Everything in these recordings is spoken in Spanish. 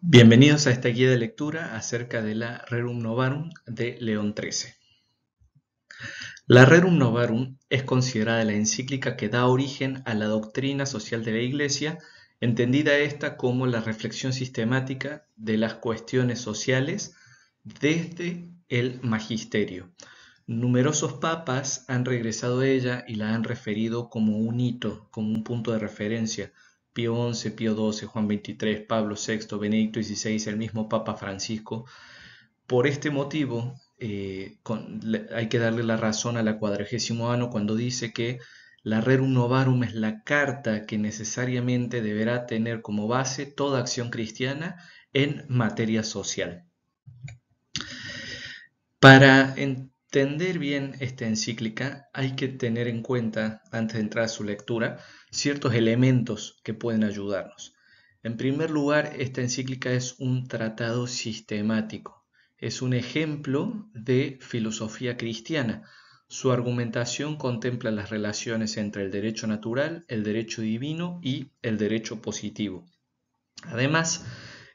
Bienvenidos a esta guía de lectura acerca de la Rerum Novarum de León XIII. La Rerum Novarum es considerada la encíclica que da origen a la doctrina social de la Iglesia, entendida esta como la reflexión sistemática de las cuestiones sociales desde el magisterio. Numerosos papas han regresado a ella y la han referido como un hito, como un punto de referencia. Pío XI, Pío XII, Juan XXIII, Pablo VI, Benedicto XVI, el mismo Papa Francisco. Por este motivo, hay que darle la razón a la Quadragésimo Ano cuando dice que la Rerum Novarum es la carta que necesariamente deberá tener como base toda acción cristiana en materia social. Para entender bien esta encíclica hay que tener en cuenta, antes de entrar a su lectura, ciertos elementos que pueden ayudarnos. En primer lugar, esta encíclica es un tratado sistemático, es un ejemplo de filosofía cristiana. Su argumentación contempla las relaciones entre el derecho natural, el derecho divino y el derecho positivo. Además,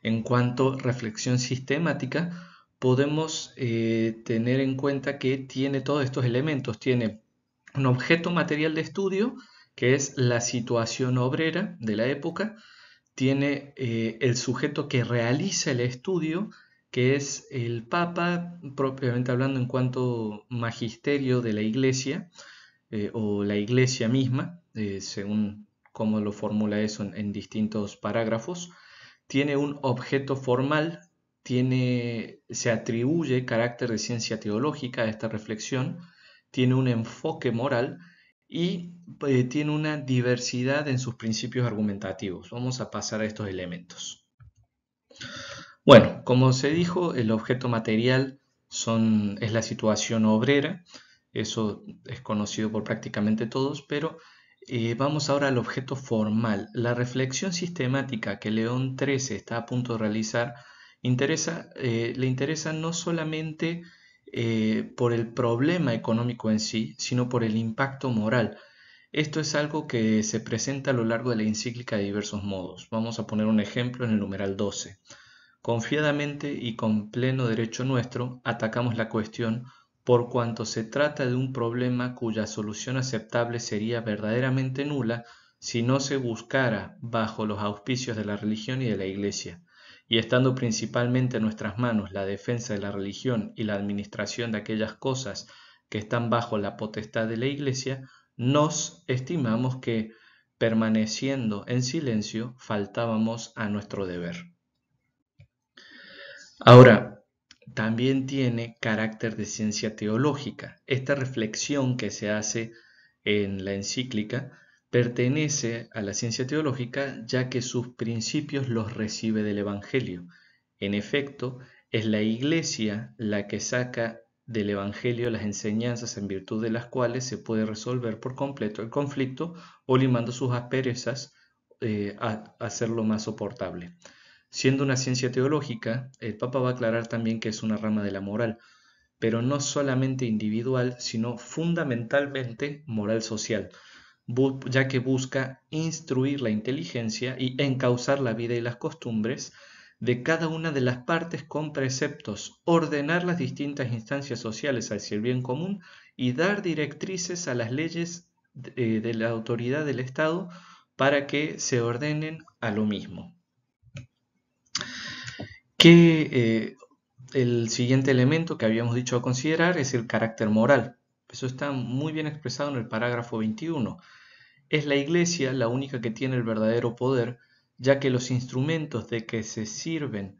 en cuanto a reflexión sistemática, podemos tener en cuenta que tiene todos estos elementos. Tiene un objeto material de estudio, que es la situación obrera de la época. Tiene el sujeto que realiza el estudio, que es el Papa, propiamente hablando en cuanto magisterio de la Iglesia, o la Iglesia misma, según cómo lo formula eso en distintos parágrafos. Tiene un objeto formal, se atribuye carácter de ciencia teológica a esta reflexión, tiene un enfoque moral y tiene una diversidad en sus principios argumentativos. Vamos a pasar a estos elementos. Bueno, como se dijo, el objeto material es la situación obrera, eso es conocido por prácticamente todos, pero vamos ahora al objeto formal. La reflexión sistemática que León XIII está a punto de realizar le interesa no solamente por el problema económico en sí, sino por el impacto moral. Esto es algo que se presenta a lo largo de la encíclica de diversos modos. Vamos a poner un ejemplo en el numeral 12. Confiadamente y con pleno derecho nuestro, atacamos la cuestión por cuanto se trata de un problema cuya solución aceptable sería verdaderamente nula si no se buscara bajo los auspicios de la religión y de la Iglesia, y estando principalmente en nuestras manos la defensa de la religión y la administración de aquellas cosas que están bajo la potestad de la Iglesia, nos estimamos que, permaneciendo en silencio, faltábamos a nuestro deber. Ahora, también tiene carácter de ciencia teológica. Esta reflexión que se hace en la encíclica pertenece a la ciencia teológica ya que sus principios los recibe del Evangelio. En efecto, es la Iglesia la que saca del Evangelio las enseñanzas en virtud de las cuales se puede resolver por completo el conflicto o limando sus asperezas a hacerlo más soportable. Siendo una ciencia teológica, el Papa va a aclarar también que es una rama de la moral, pero no solamente individual, sino fundamentalmente moral social, ya que busca instruir la inteligencia y encauzar la vida y las costumbres de cada una de las partes con preceptos, ordenar las distintas instancias sociales hacia el bien común y dar directrices a las leyes de la autoridad del Estado para que se ordenen a lo mismo. El siguiente elemento que habíamos dicho a considerar es el carácter moral. Eso está muy bien expresado en el parágrafo 21. Es la Iglesia la única que tiene el verdadero poder, ya que los instrumentos de que se sirven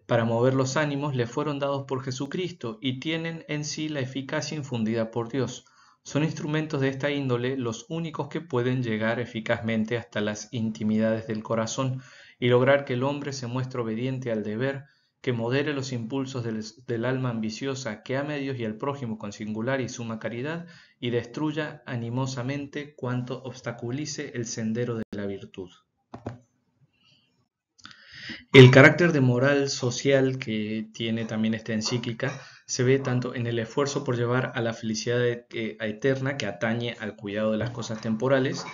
para mover los ánimos le fueron dados por Jesucristo y tienen en sí la eficacia infundida por Dios. Son instrumentos de esta índole los únicos que pueden llegar eficazmente hasta las intimidades del corazón y lograr que el hombre se muestre obediente al deber, que modere los impulsos del alma ambiciosa, que ame a Dios y al prójimo con singular y suma caridad y destruya animosamente cuanto obstaculice el sendero de la virtud. El carácter de moral social que tiene también esta encíclica se ve tanto en el esfuerzo por llevar a la felicidad eterna que atañe al cuidado de las cosas temporales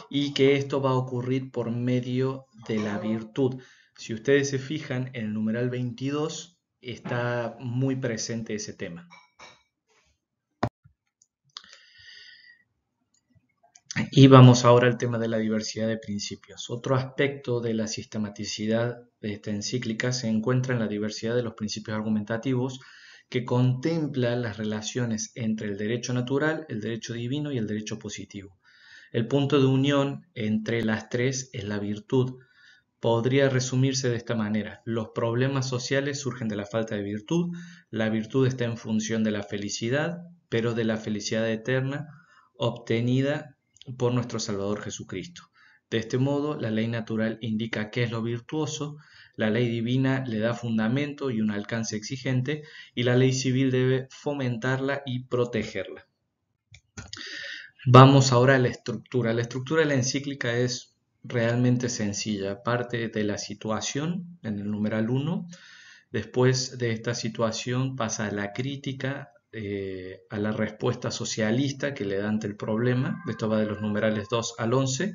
y que esto va a ocurrir por medio de la virtud. Si ustedes se fijan, en el numeral 22 está muy presente ese tema. Y vamos ahora al tema de la diversidad de principios. Otro aspecto de la sistematicidad de esta encíclica se encuentra en la diversidad de los principios argumentativos que contempla las relaciones entre el derecho natural, el derecho divino y el derecho positivo. El punto de unión entre las tres es la virtud. Podría resumirse de esta manera: los problemas sociales surgen de la falta de virtud, la virtud está en función de la felicidad, pero de la felicidad eterna obtenida por nuestro Salvador Jesucristo. De este modo, la ley natural indica qué es lo virtuoso, la ley divina le da fundamento y un alcance exigente, y la ley civil debe fomentarla y protegerla. Vamos ahora a la estructura. La estructura de la encíclica es realmente sencilla. Parte de la situación en el numeral 1. Después de esta situación pasa a la crítica, a la respuesta socialista que le da ante el problema. Esto va de los numerales 2 al 11.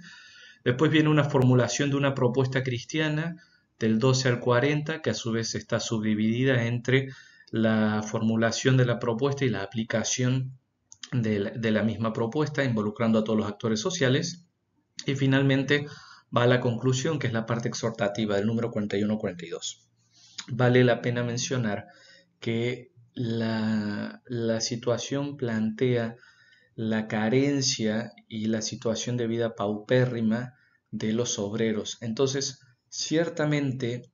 Después viene una formulación de una propuesta cristiana del 12 al 40, que a su vez está subdividida entre la formulación de la propuesta y la aplicación de la misma propuesta, involucrando a todos los actores sociales. Y finalmente va a la conclusión, que es la parte exhortativa del número 41-42. Vale la pena mencionar que la situación plantea la carencia y la situación de vida paupérrima de los obreros. Entonces, ciertamente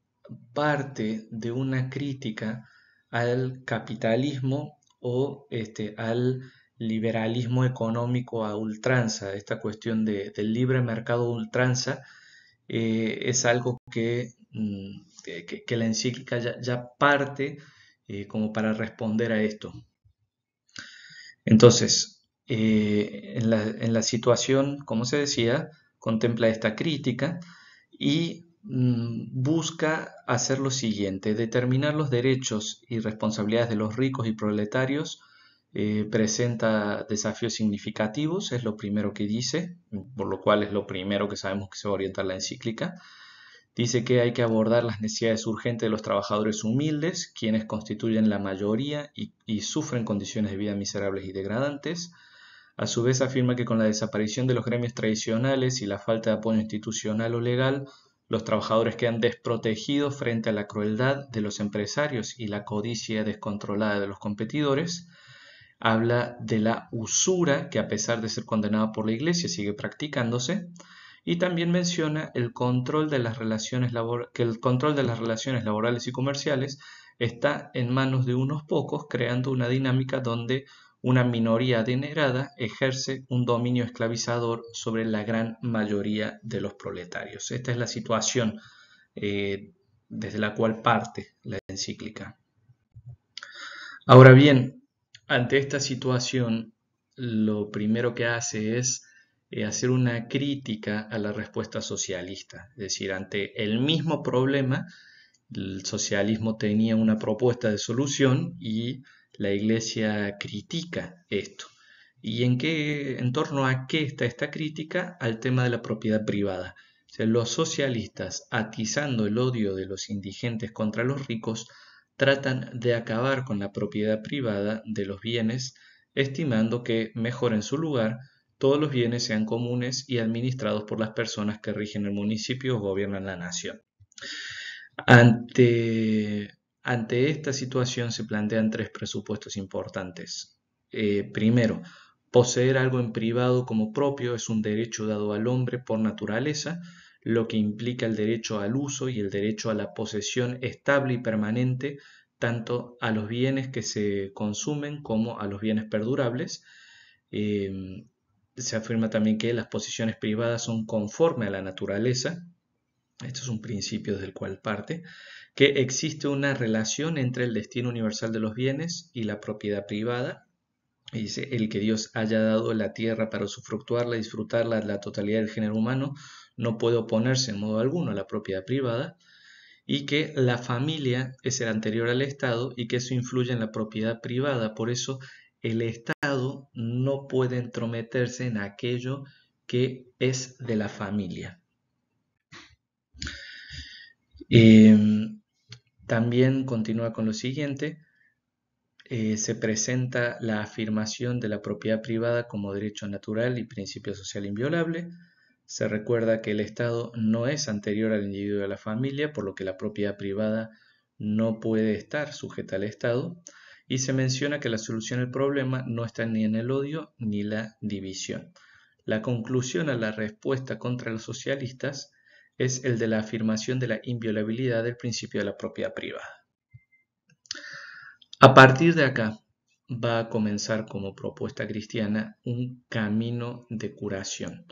parte de una crítica al capitalismo o al liberalismo económico a ultranza. Esta cuestión del libre mercado a ultranza es algo que la encíclica ya parte como para responder a esto. Entonces, en la situación, como se decía, contempla esta crítica y busca hacer lo siguiente: determinar los derechos y responsabilidades de los ricos y proletarios. Presenta desafíos significativos, es lo primero que dice, por lo cual es lo primero que sabemos que se va a orientar la encíclica. Dice que hay que abordar las necesidades urgentes de los trabajadores humildes, quienes constituyen la mayoría y sufren condiciones de vida miserables y degradantes. A su vez afirma que con la desaparición de los gremios tradicionales y la falta de apoyo institucional o legal, los trabajadores quedan desprotegidos frente a la crueldad de los empresarios y la codicia descontrolada de los competidores. Habla de la usura, que a pesar de ser condenada por la Iglesia sigue practicándose. Y también menciona el control de las relaciones que el control de las relaciones laborales y comerciales está en manos de unos pocos, creando una dinámica donde una minoría adinerada ejerce un dominio esclavizador sobre la gran mayoría de los proletarios. Esta es la situación desde la cual parte la encíclica. Ahora bien, ante esta situación, lo primero que hace es hacer una crítica a la respuesta socialista. Es decir, ante el mismo problema, el socialismo tenía una propuesta de solución y la Iglesia critica esto. ¿Y en torno a qué está esta crítica? Al tema de la propiedad privada. O sea, los socialistas, atizando el odio de los indigentes contra los ricos, tratan de acabar con la propiedad privada de los bienes, estimando que mejor en su lugar todos los bienes sean comunes y administrados por las personas que rigen el municipio o gobiernan la nación. Ante esta situación se plantean tres presupuestos importantes. Primero, poseer algo en privado como propio es un derecho dado al hombre por naturaleza, lo que implica el derecho al uso y el derecho a la posesión estable y permanente tanto a los bienes que se consumen como a los bienes perdurables. Se afirma también que las posesiones privadas son conformes a la naturaleza. Esto es un principio desde el cual parte, que existe una relación entre el destino universal de los bienes y la propiedad privada. Y dice, el que Dios haya dado la tierra para usufructuarla y disfrutarla la totalidad del género humano no puede oponerse en modo alguno a la propiedad privada, y que la familia es el anterior al Estado y que eso influye en la propiedad privada. Por eso el Estado no puede entrometerse en aquello que es de la familia. También continúa con lo siguiente. Se presenta la afirmación de la propiedad privada como derecho natural y principio social inviolable. Se recuerda que el Estado no es anterior al individuo y a la familia, por lo que la propiedad privada no puede estar sujeta al Estado. Y se menciona que la solución al problema no está ni en el odio ni la división. La conclusión a la respuesta contra los socialistas es el de la afirmación de la inviolabilidad del principio de la propiedad privada. A partir de acá va a comenzar como propuesta cristiana un camino de curación.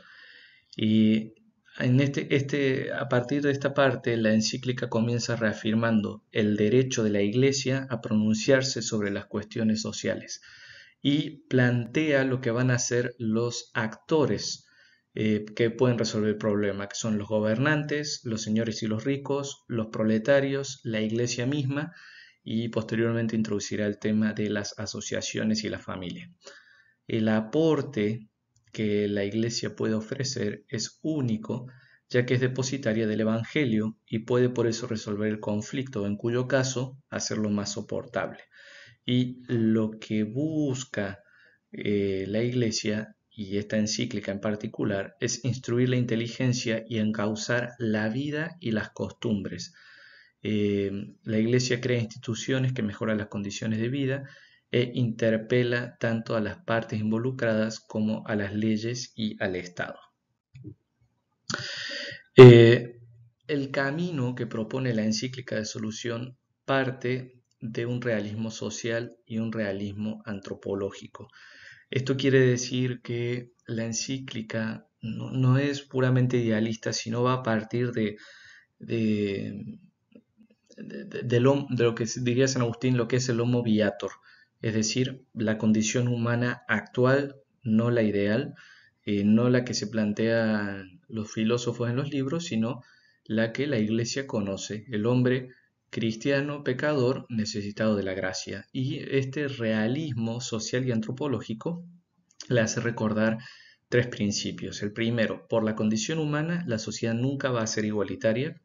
Y a partir de esta parte, la encíclica comienza reafirmando el derecho de la Iglesia a pronunciarse sobre las cuestiones sociales y plantea lo que van a ser los actores que pueden resolver el problema, que son los gobernantes, los señores y los ricos, los proletarios, la Iglesia misma, y posteriormente introducirá el tema de las asociaciones y la familia. El aporte que la Iglesia puede ofrecer es único, ya que es depositaria del Evangelio y puede por eso resolver el conflicto, en cuyo caso hacerlo más soportable. Y lo que busca la Iglesia, y esta encíclica en particular, es instruir la inteligencia y encauzar la vida y las costumbres. La Iglesia crea instituciones que mejoran las condiciones de vida e interpela tanto a las partes involucradas como a las leyes y al Estado. El camino que propone la encíclica de solución parte de un realismo social y un realismo antropológico. Esto quiere decir que la encíclica no es puramente idealista, sino va a partir de lo que diría San Agustín, lo que es el homo viator, es decir, la condición humana actual, no la ideal, no la que se plantean los filósofos en los libros, sino la que la Iglesia conoce, el hombre cristiano, pecador, necesitado de la gracia. Y este realismo social y antropológico le hace recordar tres principios. El primero, por la condición humana, la sociedad nunca va a ser igualitaria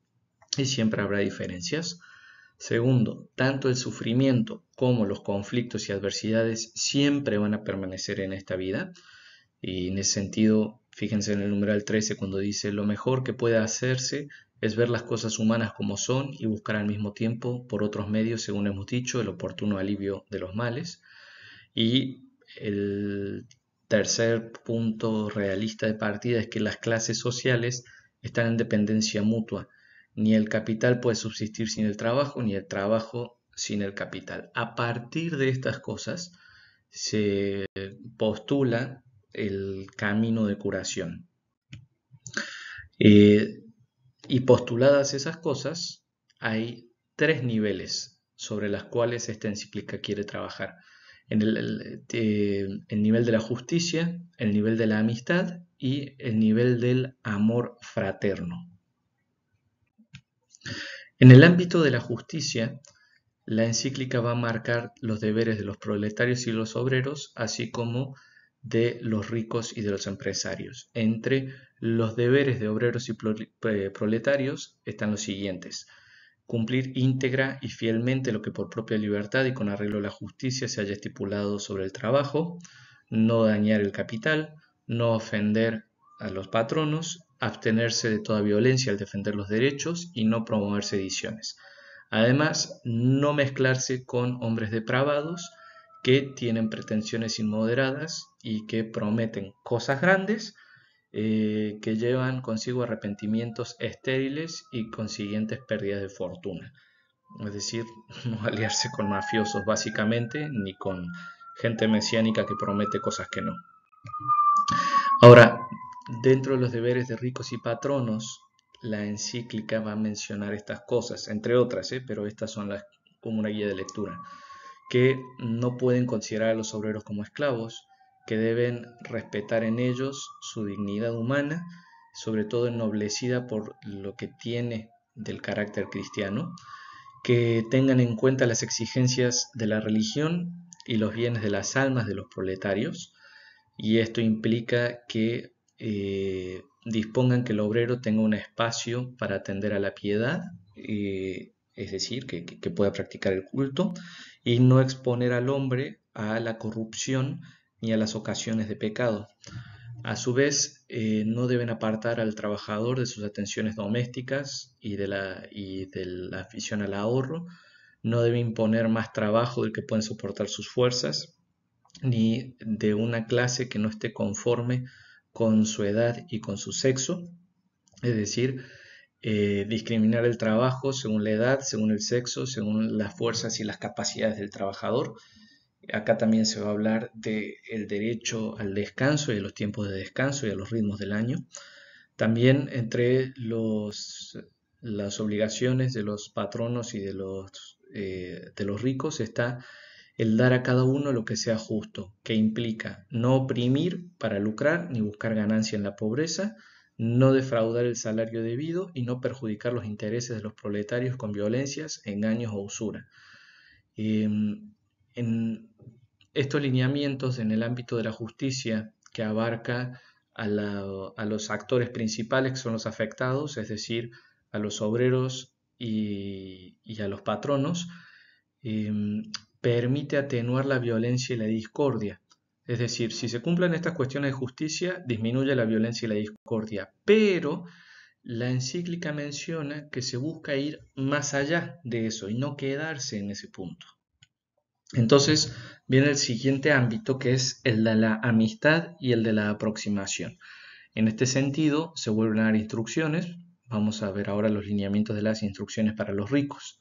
y siempre habrá diferencias. Segundo, tanto el sufrimiento como los conflictos y adversidades siempre van a permanecer en esta vida. Y en ese sentido, fíjense en el numeral 13 cuando dice: lo mejor que puede hacerse es ver las cosas humanas como son y buscar al mismo tiempo, por otros medios, según hemos dicho, el oportuno alivio de los males. Y el tercer punto realista de partida es que las clases sociales están en dependencia mutua. Ni el capital puede subsistir sin el trabajo, ni el trabajo sin el capital. A partir de estas cosas se postula el camino de curación. Y postuladas esas cosas, hay tres niveles sobre las cuales esta encíclica quiere trabajar. El nivel de la justicia, el nivel de la amistad y el nivel del amor fraterno. En el ámbito de la justicia, la encíclica va a marcar los deberes de los proletarios y los obreros, así como de los ricos y de los empresarios. Entre los deberes de obreros y proletarios están los siguientes: cumplir íntegra y fielmente lo que por propia libertad y con arreglo a la justicia se haya estipulado sobre el trabajo, no dañar el capital, no ofender a los patronos, abstenerse de toda violencia al defender los derechos y no promover sediciones. Además, no mezclarse con hombres depravados que tienen pretensiones inmoderadas y que prometen cosas grandes, que llevan consigo arrepentimientos estériles y consiguientes pérdidas de fortuna. Es decir, no aliarse con mafiosos básicamente, ni con gente mesiánica que promete cosas que no. Ahora, dentro de los deberes de ricos y patronos, la encíclica va a mencionar estas cosas, entre otras, pero estas son como una guía de lectura: que no pueden considerar a los obreros como esclavos, que deben respetar en ellos su dignidad humana, sobre todo ennoblecida por lo que tiene del carácter cristiano, que tengan en cuenta las exigencias de la religión y los bienes de las almas de los proletarios, y esto implica que dispongan que el obrero tenga un espacio para atender a la piedad, es decir, que pueda practicar el culto, y no exponer al hombre a la corrupción ni a las ocasiones de pecado. A su vez, no deben apartar al trabajador de sus atenciones domésticas y de la afición al ahorro. No debe imponer más trabajo del que pueden soportar sus fuerzas, ni de una clase que no esté conforme con su edad y con su sexo. Es decir, discriminar el trabajo según la edad, según el sexo, según las fuerzas y las capacidades del trabajador. Acá también se va a hablar del derecho al descanso y a los tiempos de descanso y a los ritmos del año. También entre las obligaciones de los patronos y de los ricos está el dar a cada uno lo que sea justo, que implica no oprimir para lucrar ni buscar ganancia en la pobreza, no defraudar el salario debido y no perjudicar los intereses de los proletarios con violencias, engaños o usura. En estos lineamientos en el ámbito de la justicia que abarca a los actores principales que son los afectados, es decir, a los obreros y a los patronos, permite atenuar la violencia y la discordia. Es decir, si se cumplen estas cuestiones de justicia, disminuye la violencia y la discordia, pero la encíclica menciona que se busca ir más allá de eso y no quedarse en ese punto. Entonces viene el siguiente ámbito, que es el de la amistad y el de la aproximación. En este sentido se vuelven a dar instrucciones. Vamos a ver ahora los lineamientos de las instrucciones para los ricos.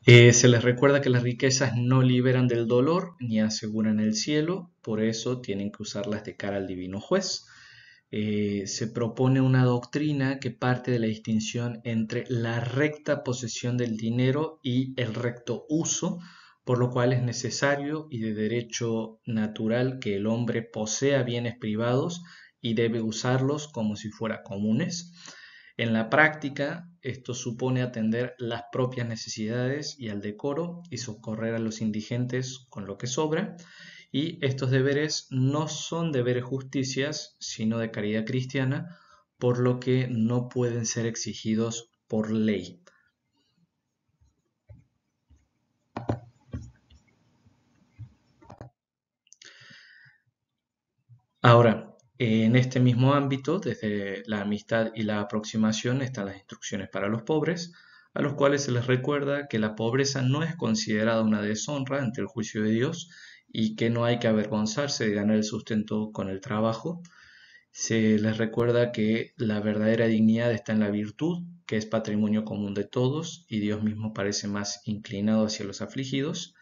Se les recuerda que las riquezas no liberan del dolor ni aseguran el cielo, por eso tienen que usarlas de cara al divino juez. Se propone una doctrina que parte de la distinción entre la recta posesión del dinero y el recto uso, por lo cual es necesario y de derecho natural que el hombre posea bienes privados y debe usarlos como si fueran comunes. En la práctica, esto supone atender las propias necesidades y al decoro y socorrer a los indigentes con lo que sobra. Y estos deberes no son deberes justicias, sino de caridad cristiana, por lo que no pueden ser exigidos por ley. Ahora, en este mismo ámbito, desde la amistad y la aproximación, están las instrucciones para los pobres, a los cuales se les recuerda que la pobreza no es considerada una deshonra ante el juicio de Dios y que no hay que avergonzarse de ganar el sustento con el trabajo. Se les recuerda que la verdadera dignidad está en la virtud, que es patrimonio común de todos, y Dios mismo parece más inclinado hacia los afligidos.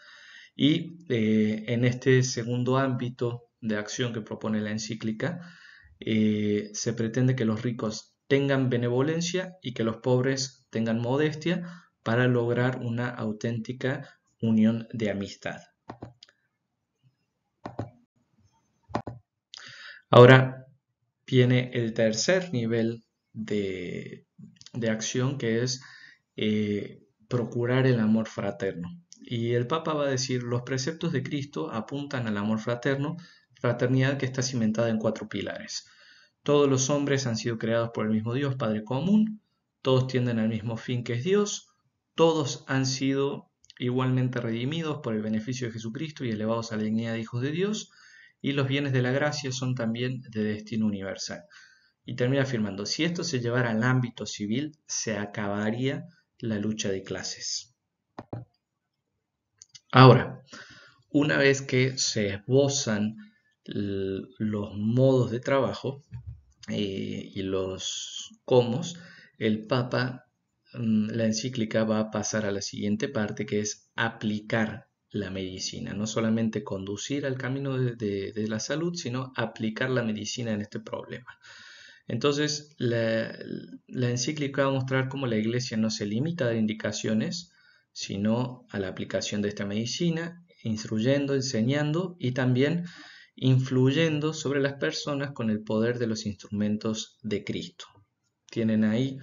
Y en este segundo ámbito de acción que propone la encíclica, se pretende que los ricos tengan benevolencia y que los pobres tengan modestia para lograr una auténtica unión de amistad. Ahora viene el tercer nivel de acción, que es procurar el amor fraterno. Y el Papa va a decir, los preceptos de Cristo apuntan al amor fraterno, fraternidad que está cimentada en 4 pilares. Todos los hombres han sido creados por el mismo Dios, Padre común, todos tienden al mismo fin que es Dios, todos han sido igualmente redimidos por el beneficio de Jesucristo y elevados a la dignidad de hijos de Dios, y los bienes de la gracia son también de destino universal. Y termina afirmando, si esto se llevara al ámbito civil, se acabaría la lucha de clases. Ahora, una vez que se esbozan los modos de trabajo y los cómo, el Papa, la encíclica va a pasar a la siguiente parte, que es aplicar la medicina, no solamente conducir al camino de la salud, sino aplicar la medicina en este problema. Entonces, la encíclica va a mostrar cómo la Iglesia no se limita a dar indicaciones, sino a la aplicación de esta medicina, instruyendo, enseñando y también influyendo sobre las personas con el poder de los instrumentos de Cristo. Tienen ahí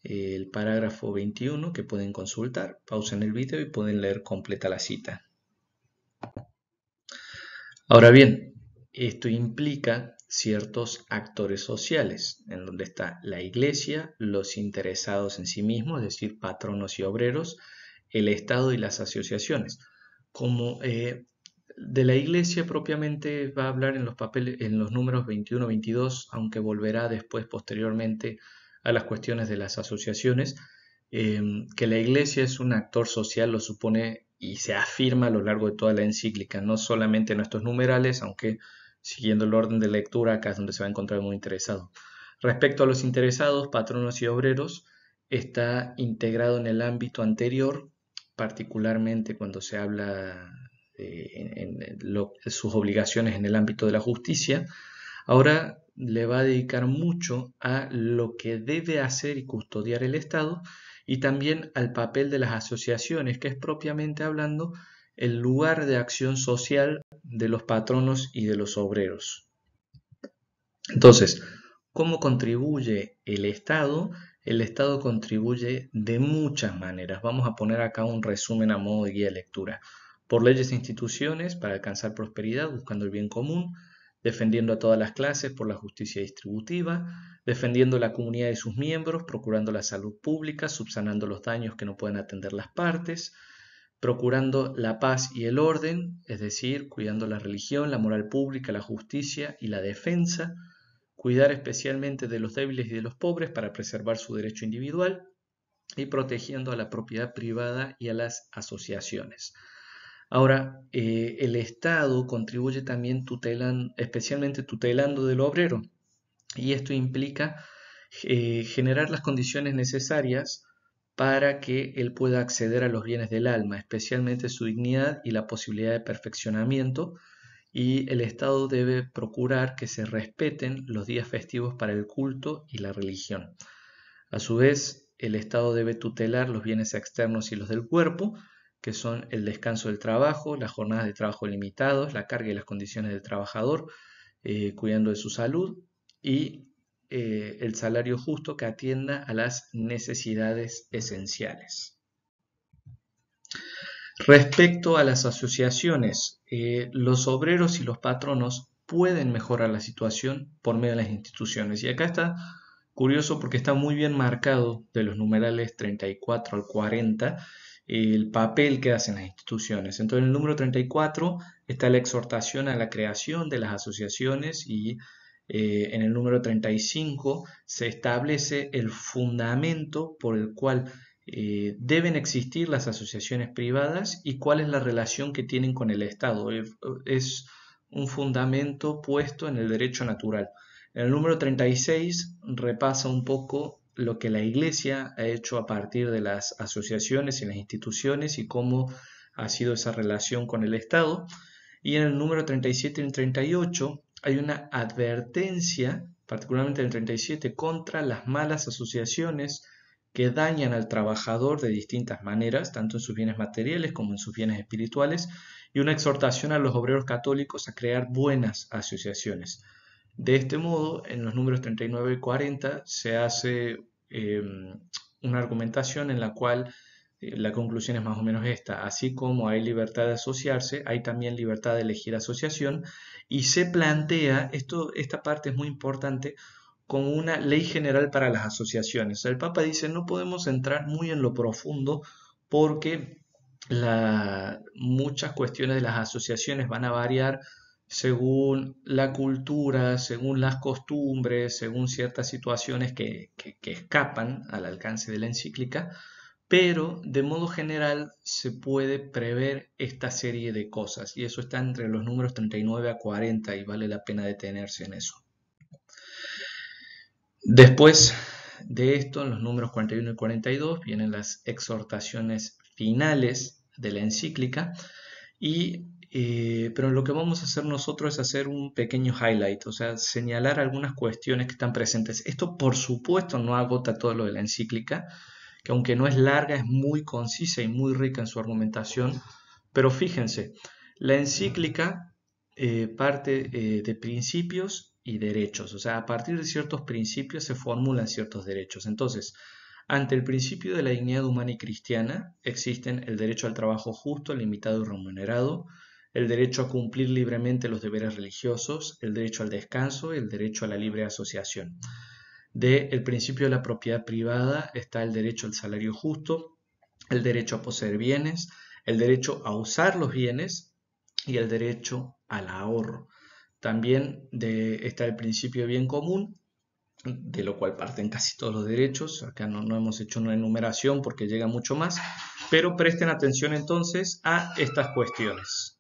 el parágrafo 21 que pueden consultar, pausen el video y pueden leer completa la cita. Ahora bien, esto implica ciertos actores sociales, en donde está la iglesia, los interesados en sí mismos, es decir, patronos y obreros, el Estado y las asociaciones. Como de la iglesia propiamente va a hablar en los papeles, en los números 21-22, aunque volverá después posteriormente a las cuestiones de las asociaciones, que la iglesia es un actor social, lo supone y se afirma a lo largo de toda la encíclica, no solamente en estos numerales, aunque siguiendo el orden de lectura acá es donde se va a encontrar muy interesado. Respecto a los interesados, patronos y obreros, está integrado en el ámbito anterior, particularmente cuando se habla sus obligaciones en el ámbito de la justicia. Ahora le va a dedicar mucho a lo que debe hacer y custodiar el Estado y también al papel de las asociaciones, que es propiamente hablando el lugar de acción social de los patronos y de los obreros. Entonces, ¿cómo contribuye el Estado? El Estado contribuye de muchas maneras. Vamos a poner acá un resumen a modo de guía de lectura. Por leyes e instituciones para alcanzar prosperidad, buscando el bien común, defendiendo a todas las clases por la justicia distributiva, defendiendo la comunidad y sus miembros, procurando la salud pública, subsanando los daños que no pueden atender las partes, procurando la paz y el orden, es decir, cuidando la religión, la moral pública, la justicia y la defensa, cuidar especialmente de los débiles y de los pobres para preservar su derecho individual y protegiendo a la propiedad privada y a las asociaciones. Ahora, el Estado contribuye también especialmente tutelando del obrero, y esto implica generar las condiciones necesarias para que él pueda acceder a los bienes del alma, especialmente su dignidad y la posibilidad de perfeccionamiento, y el Estado debe procurar que se respeten los días festivos para el culto y la religión. A su vez, el Estado debe tutelar los bienes externos y los del cuerpo, que son el descanso del trabajo, las jornadas de trabajo limitados, la carga y las condiciones del trabajador, cuidando de su salud, y el salario justo que atienda a las necesidades esenciales. Respecto a las asociaciones, los obreros y los patronos pueden mejorar la situación por medio de las instituciones. Y acá está curioso porque está muy bien marcado de los numerales 34 al 40 el papel que hacen las instituciones. Entonces en el número 34 está la exhortación a la creación de las asociaciones y en el número 35 se establece el fundamento por el cual deben existir las asociaciones privadas y cuál es la relación que tienen con el Estado. Es un fundamento puesto en el derecho natural. En el número 36 repasa un poco lo que la Iglesia ha hecho a partir de las asociaciones y las instituciones y cómo ha sido esa relación con el Estado. Y en el número 37 y el 38 hay una advertencia, particularmente en el 37, contra las malas asociaciones que dañan al trabajador de distintas maneras, tanto en sus bienes materiales como en sus bienes espirituales, y una exhortación a los obreros católicos a crear buenas asociaciones. De este modo, en los números 39 y 40 se hace una argumentación en la cual la conclusión es más o menos esta: así como hay libertad de asociarse, hay también libertad de elegir asociación, y se plantea, esta parte es muy importante, como una ley general para las asociaciones. O sea, el Papa dice, no podemos entrar muy en lo profundo porque muchas cuestiones de las asociaciones van a variar según la cultura, según las costumbres, según ciertas situaciones que escapan al alcance de la encíclica, pero de modo general se puede prever esta serie de cosas, y eso está entre los números 39 a 40 y vale la pena detenerse en eso. Después de esto, en los números 41 y 42, vienen las exhortaciones finales de la encíclica, pero lo que vamos a hacer nosotros es hacer un pequeño highlight, o sea, señalar algunas cuestiones que están presentes. Esto, por supuesto, no agota todo lo de la encíclica, que aunque no es larga, es muy concisa y muy rica en su argumentación. Pero fíjense, la encíclica parte de principios y derechos, o sea, a partir de ciertos principios se formulan ciertos derechos. Entonces, ante el principio de la dignidad humana y cristiana, existen el derecho al trabajo justo, limitado y remunerado, el derecho a cumplir libremente los deberes religiosos, el derecho al descanso y el derecho a la libre asociación. Del principio de la propiedad privada está el derecho al salario justo, el derecho a poseer bienes, el derecho a usar los bienes y el derecho al ahorro. También está el principio de bien común, de lo cual parten casi todos los derechos. Acá no hemos hecho una enumeración porque llega mucho más, pero presten atención entonces a estas cuestiones.